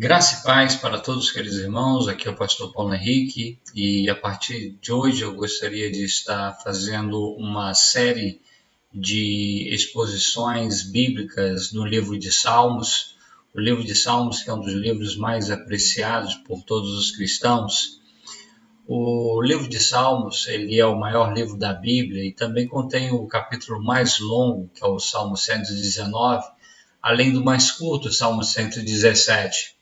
Graça e paz para todos, queridos irmãos. Aqui é o pastor Paulo Henrique e a partir de hoje eu gostaria de estar fazendo uma série de exposições bíblicas no livro de Salmos. O livro de Salmos, que é um dos livros mais apreciados por todos os cristãos. O livro de Salmos, ele é o maior livro da Bíblia e também contém o capítulo mais longo, que é o Salmo 119, além do mais curto, o Salmo 117.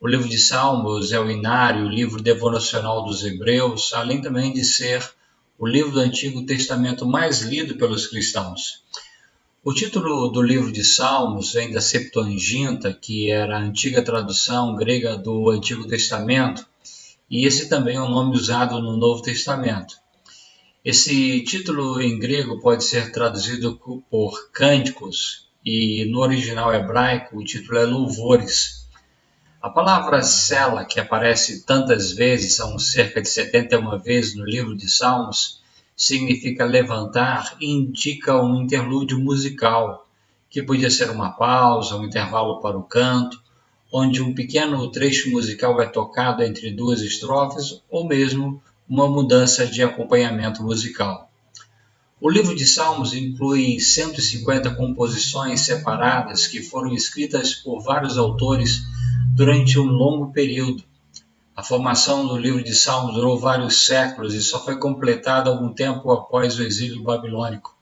O livro de Salmos é o inário, o livro devocional dos hebreus, além também de ser o livro do Antigo Testamento mais lido pelos cristãos. O título do livro de Salmos vem da Septuaginta, que era a antiga tradução grega do Antigo Testamento, e esse também é o nome usado no Novo Testamento. Esse título em grego pode ser traduzido por cânticos, e no original hebraico o título é louvores. A palavra sela, que aparece tantas vezes, são cerca de 71 vezes no livro de Salmos, significa levantar e indica um interlúdio musical, que podia ser uma pausa, um intervalo para o canto, onde um pequeno trecho musical é tocado entre duas estrofes, ou mesmo uma mudança de acompanhamento musical. O livro de Salmos inclui 150 composições separadas que foram escritas por vários autores durante um longo período. A formação do livro de Salmos durou vários séculos e só foi completada algum tempo após o exílio babilônico.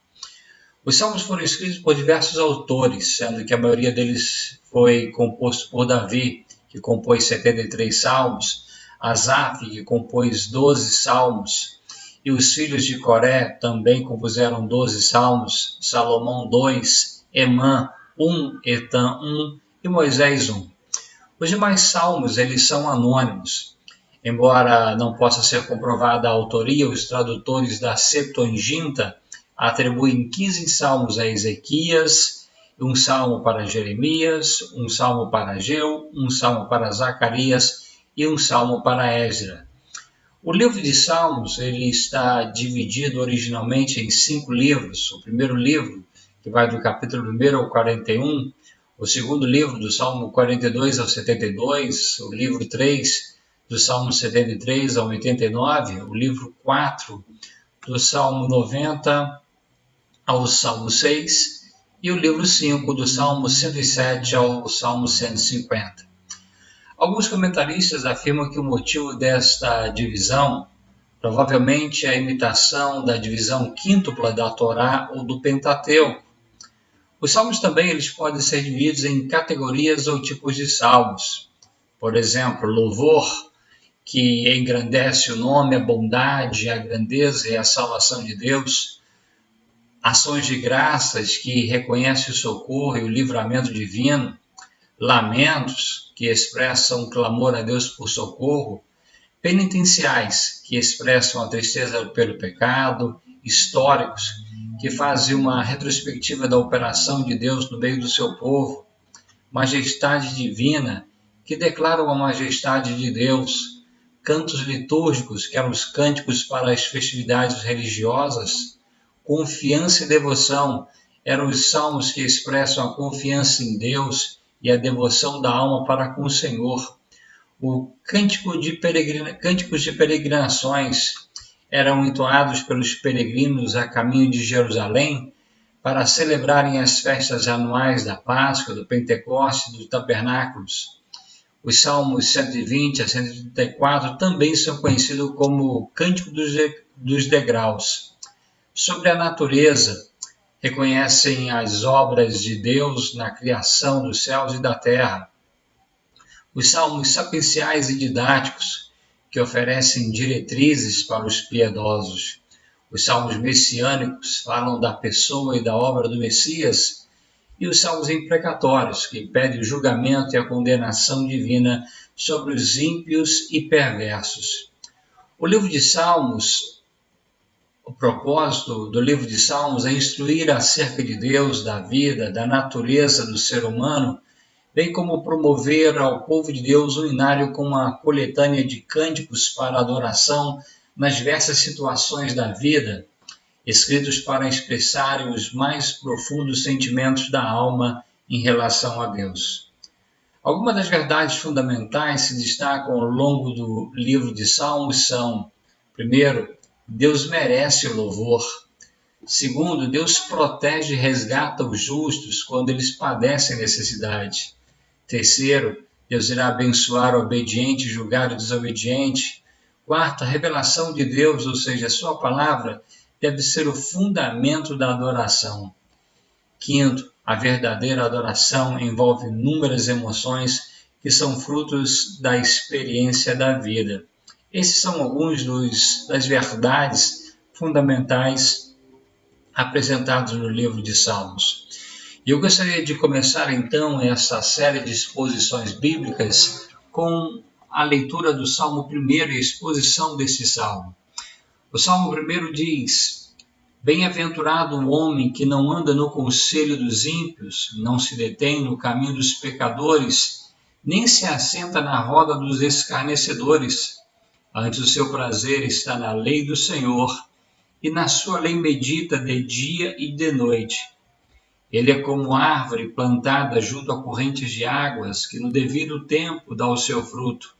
Os Salmos foram escritos por diversos autores, sendo que a maioria deles foi composto por Davi, que compôs 73 salmos, Asaf, que compôs 12 salmos, e os filhos de Coré também compuseram 12 salmos, Salomão 2, Emã 1, Etan 1 e Moisés 1. Os demais salmos, eles são anônimos. Embora não possa ser comprovada a autoria, os tradutores da Septuaginta atribuem 15 salmos a Ezequias, um salmo para Jeremias, um salmo para Ageu, um salmo para Zacarias e um salmo para Esdra. O livro de Salmos ele está dividido originalmente em 5 livros. O primeiro livro, que vai do capítulo 1 ao 41, o segundo livro, do Salmo 42 ao 72, o livro 3, do Salmo 73 ao 89, o livro 4, do Salmo 90 ao Salmo 6, e o livro 5, do Salmo 107 ao Salmo 150. Alguns comentaristas afirmam que o motivo desta divisão provavelmente é a imitação da divisão quíntupla da Torá ou do Pentateuco. Os salmos também eles podem ser divididos em categorias ou tipos de salmos. Por exemplo, louvor, que engrandece o nome, a bondade, a grandeza e a salvação de Deus. Ações de graças, que reconhece o socorro e o livramento divino. Lamentos, que expressam clamor a Deus por socorro. Penitenciais, que expressam a tristeza pelo pecado. Históricos, que fazem uma retrospectiva da operação de Deus no meio do seu povo. Majestade divina, que declaram a majestade de Deus. Cantos litúrgicos, que eram os cânticos para as festividades religiosas. Confiança e devoção, eram os salmos que expressam a confiança em Deus e a devoção da alma para com o Senhor. O cânticos de peregrinações eram entoados pelos peregrinos a caminho de Jerusalém para celebrarem as festas anuais da Páscoa, do Pentecostes e dos Tabernáculos. Os Salmos 120 a 134 também são conhecidos como Cântico dos Degraus. Sobre a natureza, reconhecem as obras de Deus na criação dos céus e da terra. Os salmos sapienciais e didáticos, que oferecem diretrizes para os piedosos. Os salmos messiânicos falam da pessoa e da obra do Messias. E os salmos imprecatórios, que pedem o julgamento e a condenação divina sobre os ímpios e perversos. O livro de Salmos, o propósito do livro de Salmos é instruir acerca de Deus, da vida, da natureza do ser humano, bem como promover ao povo de Deus um inário com uma coletânea de cânticos para adoração nas diversas situações da vida, escritos para expressarem os mais profundos sentimentos da alma em relação a Deus. Algumas das verdades fundamentais se destacam ao longo do livro de Salmos são: primeiro, Deus merece o louvor. Segundo, Deus protege e resgata os justos quando eles padecem necessidade. Terceiro, Deus irá abençoar o obediente e julgar o desobediente. Quarto, a revelação de Deus, ou seja, a sua palavra, deve ser o fundamento da adoração. Quinto, a verdadeira adoração envolve inúmeras emoções que são frutos da experiência da vida. Esses são alguns das verdades fundamentais apresentados no livro de Salmos. E eu gostaria de começar então essa série de exposições bíblicas com a leitura do Salmo 1 e a exposição desse salmo. O Salmo 1 diz: Bem-aventurado o homem que não anda no conselho dos ímpios, não se detém no caminho dos pecadores, nem se assenta na roda dos escarnecedores. Antes o seu prazer está na lei do Senhor, e na sua lei medita de dia e de noite. Ele é como árvore plantada junto a correntes de águas, que no devido tempo dá o seu fruto,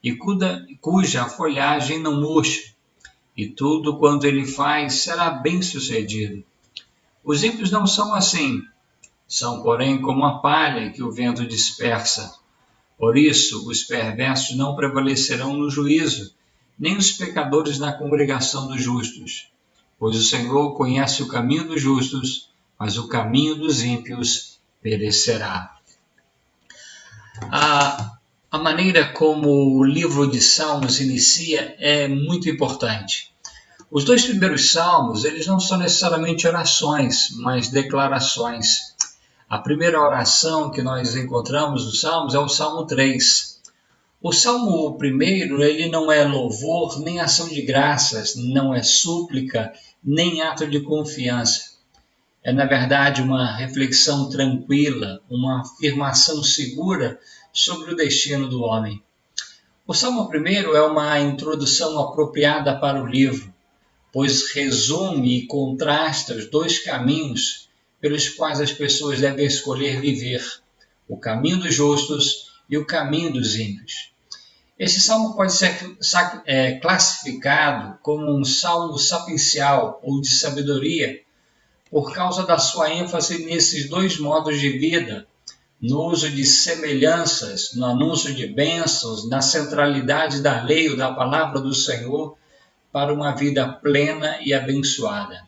e cuja folhagem não murcha, e tudo quanto ele faz será bem-sucedido. Os ímpios não são assim, são, porém, como a palha que o vento dispersa. Por isso, os perversos não prevalecerão no juízo, nem os pecadores na congregação dos justos. Pois o Senhor conhece o caminho dos justos, mas o caminho dos ímpios perecerá. A maneira como o livro de Salmos inicia é muito importante. Os dois primeiros salmos, eles não são necessariamente orações, mas declarações. A primeira oração que nós encontramos nos salmos é o Salmo 3. O Salmo 1, ele não é louvor, nem ação de graças, não é súplica, nem ato de confiança. É, na verdade, uma reflexão tranquila, uma afirmação segura sobre o destino do homem. O Salmo 1 é uma introdução apropriada para o livro, pois resume e contrasta os dois caminhos pelos quais as pessoas devem escolher viver, o caminho dos justos e o caminho dos ímpios. Esse salmo pode ser classificado como um salmo sapiencial ou de sabedoria, por causa da sua ênfase nesses dois modos de vida, no uso de semelhanças, no anúncio de bênçãos, na centralidade da lei ou da palavra do Senhor para uma vida plena e abençoada.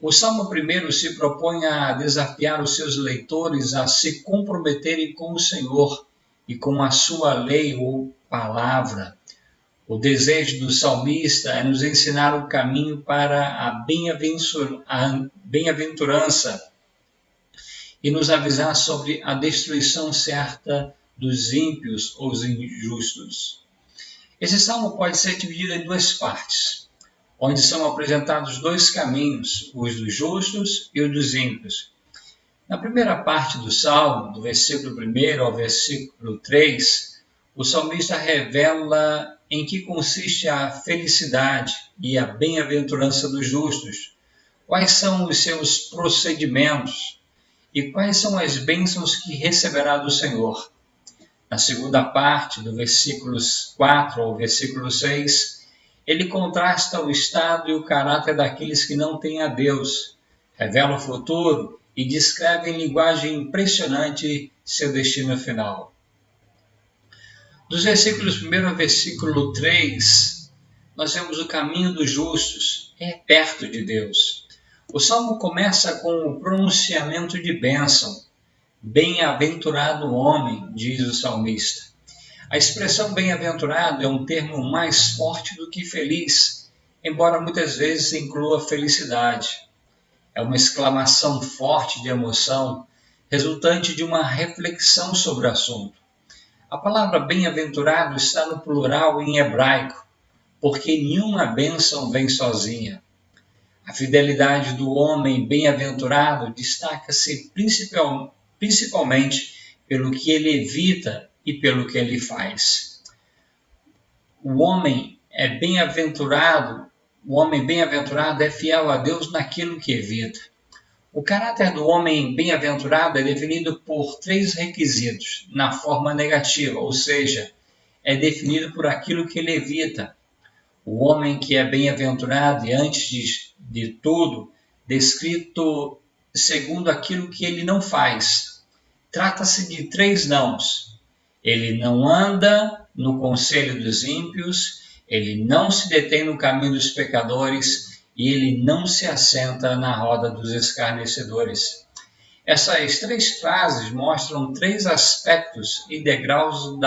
O Salmo 1 se propõe a desafiar os seus leitores a se comprometerem com o Senhor e com a sua lei ou palavra. O desejo do salmista é nos ensinar o caminho para a bem-aventurança e nos avisar sobre a destruição certa dos ímpios ou os injustos. Esse salmo pode ser dividido em duas partes, onde são apresentados dois caminhos, os dos justos e os dos ímpios. Na primeira parte do salmo, do versículo 1 ao versículo 3, o salmista revela em que consiste a felicidade e a bem-aventurança dos justos, quais são os seus procedimentos e quais são as bênçãos que receberá do Senhor. Na segunda parte, do versículos 4 ao versículo 6, ele contrasta o estado e o caráter daqueles que não têm a Deus, revela o futuro e descreve em linguagem impressionante seu destino final. Dos versículos 1 ao versículo 3, nós vemos o caminho dos justos, é perto de Deus. O salmo começa com o pronunciamento de bênção. Bem-aventurado o homem, diz o salmista. A expressão bem-aventurado é um termo mais forte do que feliz, embora muitas vezes inclua felicidade. É uma exclamação forte de emoção, resultante de uma reflexão sobre o assunto. A palavra bem-aventurado está no plural em hebraico, porque nenhuma bênção vem sozinha. A fidelidade do homem bem-aventurado destaca-se principalmente pelo que ele evita e pelo que ele faz. O homem bem-aventurado é fiel a Deus naquilo que evita. O caráter do homem bem-aventurado é definido por 3 requisitos, na forma negativa, ou seja, é definido por aquilo que ele evita. O homem que é bem-aventurado e, antes de tudo, descrito segundo aquilo que ele não faz. Trata-se de 3 nãos. Ele não anda no conselho dos ímpios, ele não se detém no caminho dos pecadores e ele não se assenta na roda dos escarnecedores. Essas 3 frases mostram 3 aspectos e degraus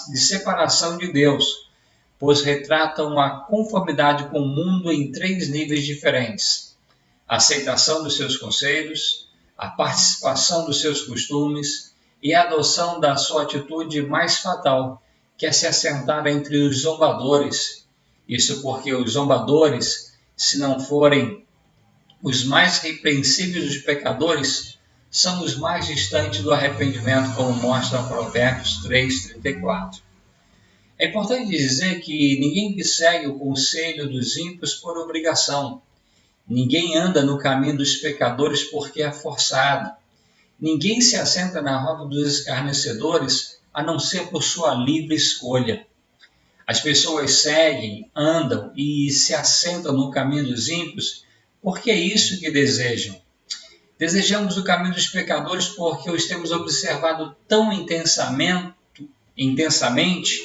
de separação de Deus, pois retratam a conformidade com o mundo em 3 níveis diferentes: a aceitação dos seus conselhos, a participação dos seus costumes e a adoção da sua atitude mais fatal, que é se assentar entre os zombadores. Isso porque os zombadores, se não forem os mais repreensíveis dos pecadores, são os mais distantes do arrependimento, como mostra Provérbios 3:34. É importante dizer que ninguém segue o conselho dos ímpios por obrigação. Ninguém anda no caminho dos pecadores porque é forçado. Ninguém se assenta na roda dos escarnecedores a não ser por sua livre escolha. As pessoas seguem, andam e se assentam no caminho dos ímpios porque é isso que desejam. Desejamos o caminho dos pecadores porque os temos observado tão intensamente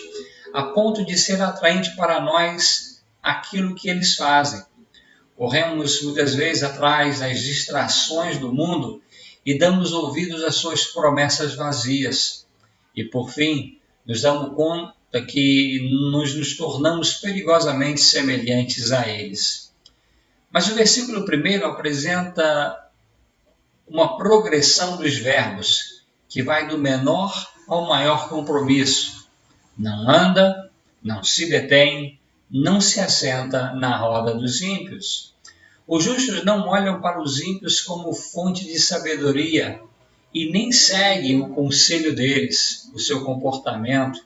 a ponto de ser atraente para nós aquilo que eles fazem. Corremos muitas vezes atrás das distrações do mundo e damos ouvidos às suas promessas vazias. E por fim, nos damos conta que nos tornamos perigosamente semelhantes a eles. Mas o versículo 1 apresenta uma progressão dos verbos, que vai do menor ao maior compromisso. Não anda, não se detém, não se assenta na roda dos ímpios. Os justos não olham para os ímpios como fonte de sabedoria e nem seguem o conselho deles, o seu comportamento.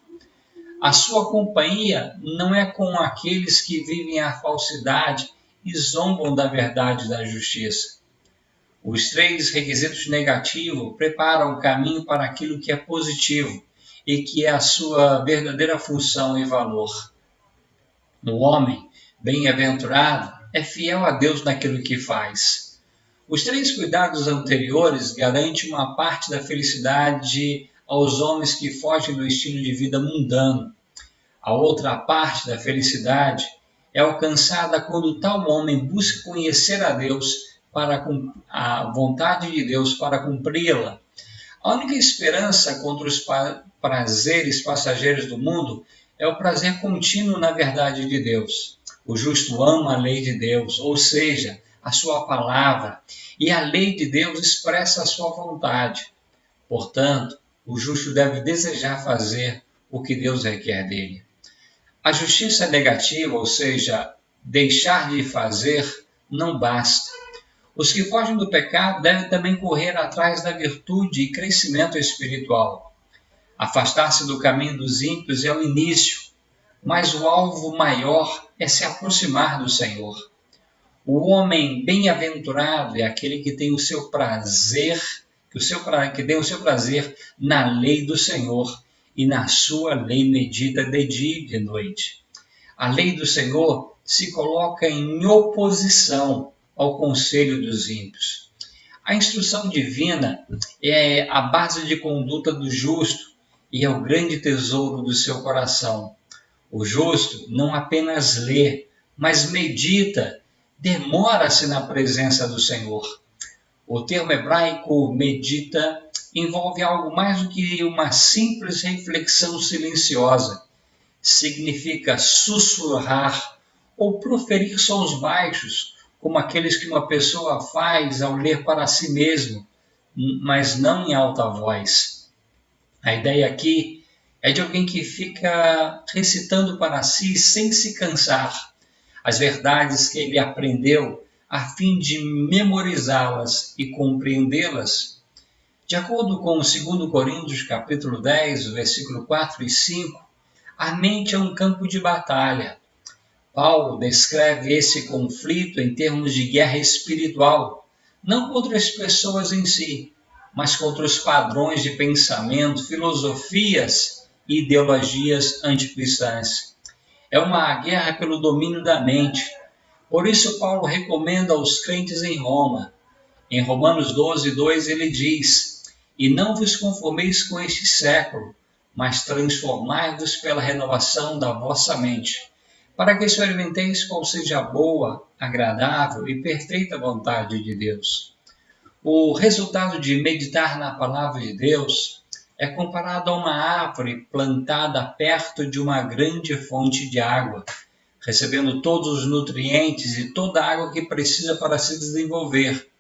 A sua companhia não é com aqueles que vivem a falsidade e zombam da verdade e da justiça. Os 3 requisitos negativos preparam o caminho para aquilo que é positivo e que é a sua verdadeira função e valor. O homem bem-aventurado é fiel a Deus naquilo que faz. Os 3 cuidados anteriores garantem uma parte da felicidade aos homens que fogem do estilo de vida mundano. A outra parte da felicidade é alcançada quando tal homem busca conhecer a Deus para a vontade de Deus para cumpri-la. A única esperança contra os prazeres passageiros do mundo é o prazer contínuo na verdade de Deus. O justo ama a lei de Deus, ou seja, a sua palavra, e a lei de Deus expressa a sua vontade. Portanto, o justo deve desejar fazer o que Deus requer dele. A justiça negativa, ou seja, deixar de fazer, não basta. Os que fogem do pecado devem também correr atrás da virtude e crescimento espiritual. Afastar-se do caminho dos ímpios é o início, mas o alvo maior é se aproximar do Senhor. O homem bem-aventurado é aquele que tem o seu prazer, que tem o seu prazer na lei do Senhor e na sua lei medita de dia e de noite. A lei do Senhor se coloca em oposição ao conselho dos ímpios. A instrução divina é a base de conduta do justo e é o grande tesouro do seu coração. O justo não apenas lê, mas medita, demora-se na presença do Senhor. O termo hebraico medita envolve algo mais do que uma simples reflexão silenciosa. Significa sussurrar ou proferir sons baixos, como aqueles que uma pessoa faz ao ler para si mesmo, mas não em alta voz. A ideia aqui é de alguém que fica recitando para si sem se cansar as verdades que ele aprendeu a fim de memorizá-las e compreendê-las. De acordo com 2 Coríntios capítulo 10, versículo 4 e 5, a mente é um campo de batalha. Paulo descreve esse conflito em termos de guerra espiritual, não contra as pessoas em si, mas contra os padrões de pensamento, filosofias e ideologias anticristãs. É uma guerra pelo domínio da mente. Por isso, Paulo recomenda aos crentes em Roma. Em Romanos 12:2 ele diz: E não vos conformeis com este século, mas transformai-vos pela renovação da vossa mente, para que experimenteis qual seja a boa, agradável e perfeita vontade de Deus. O resultado de meditar na palavra de Deus é comparado a uma árvore plantada perto de uma grande fonte de água, recebendo todos os nutrientes e toda a água que precisa para se desenvolver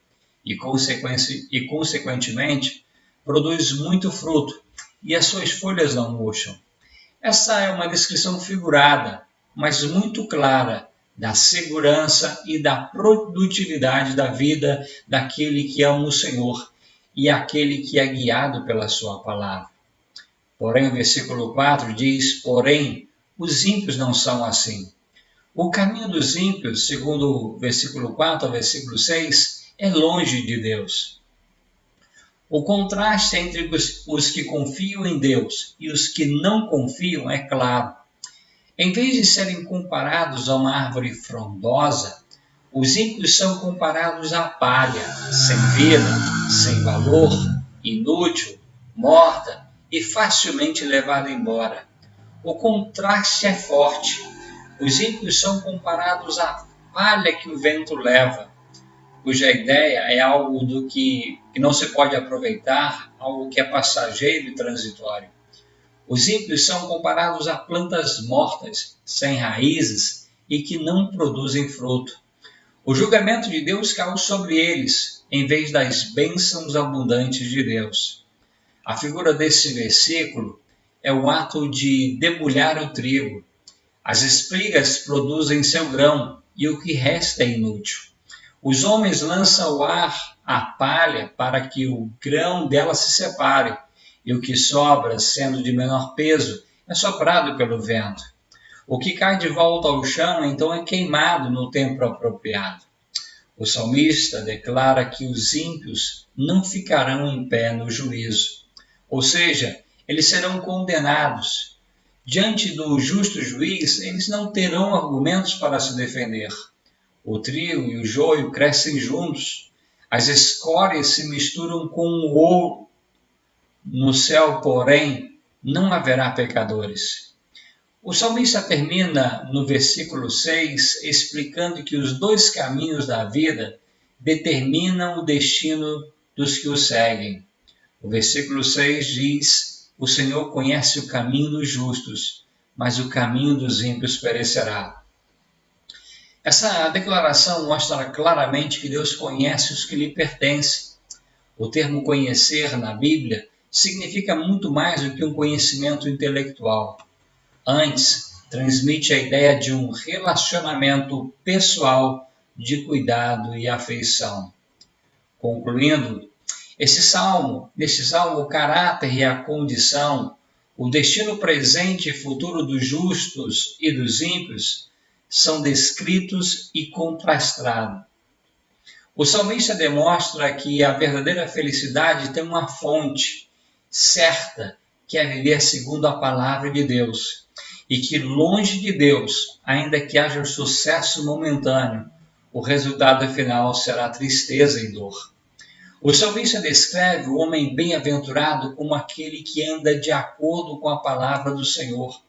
e, consequentemente, produz muito fruto e as suas folhas não murcham. Essa é uma descrição figurada, mas muito clara, da segurança e da produtividade da vida daquele que ama o Senhor e aquele que é guiado pela sua palavra. Porém, o versículo 4 diz: Porém, os ímpios não são assim. O caminho dos ímpios, segundo o versículo 4 ao versículo 6, é longe de Deus. O contraste entre os que confiam em Deus e os que não confiam é claro. Em vez de serem comparados a uma árvore frondosa, os ímpios são comparados à palha, sem vida, sem valor, inútil, morta e facilmente levada embora. O contraste é forte. Os ímpios são comparados à palha que o vento leva, cuja ideia é algo do que não se pode aproveitar, algo que é passageiro e transitório. Os ímpios são comparados a plantas mortas, sem raízes e que não produzem fruto. O julgamento de Deus caiu sobre eles, em vez das bênçãos abundantes de Deus. A figura desse versículo é o ato de debulhar o trigo. As espigas produzem seu grão e o que resta é inútil. Os homens lançam ao ar a palha para que o grão dela se separe, e o que sobra, sendo de menor peso, é soprado pelo vento. O que cai de volta ao chão, então, é queimado no tempo apropriado. O salmista declara que os ímpios não ficarão em pé no juízo, ou seja, eles serão condenados. Diante do justo juiz, eles não terão argumentos para se defender. O trigo e o joio crescem juntos, as escórias se misturam com o ouro. No céu, porém, não haverá pecadores. O salmista termina no versículo 6 explicando que os dois caminhos da vida determinam o destino dos que o seguem. O versículo 6 diz: O Senhor conhece o caminho dos justos, mas o caminho dos ímpios perecerá. Essa declaração mostra claramente que Deus conhece os que lhe pertencem. O termo conhecer na Bíblia significa muito mais do que um conhecimento intelectual. Antes, transmite a ideia de um relacionamento pessoal de cuidado e afeição. Concluindo, nesse salmo, o caráter e a condição, o destino presente e futuro dos justos e dos ímpios são descritos e contrastados. O salmista demonstra que a verdadeira felicidade tem uma fonte certa, que é viver segundo a palavra de Deus, e que longe de Deus, ainda que haja sucesso momentâneo, o resultado final será tristeza e dor. O salmista descreve o homem bem-aventurado como aquele que anda de acordo com a palavra do Senhor,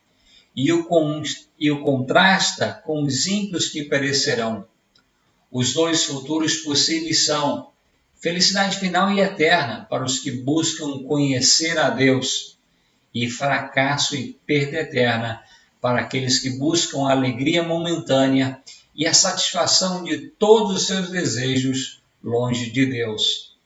e o contrasta com os ímpios que perecerão. Os dois futuros possíveis são felicidade final e eterna para os que buscam conhecer a Deus, e fracasso e perda eterna para aqueles que buscam a alegria momentânea e a satisfação de todos os seus desejos longe de Deus.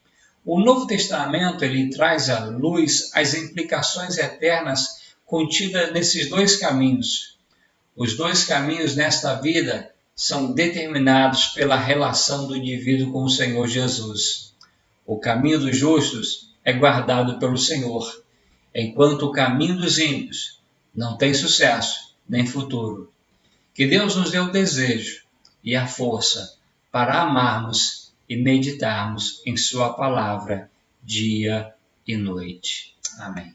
O Novo Testamento ele traz à luz as implicações eternas contidas nesses dois caminhos. Os dois caminhos nesta vida são determinados pela relação do indivíduo com o Senhor Jesus. O caminho dos justos é guardado pelo Senhor, enquanto o caminho dos ímpios não tem sucesso nem futuro. Que Deus nos dê o desejo e a força para amarmos e meditarmos em Sua palavra dia e noite. Amém.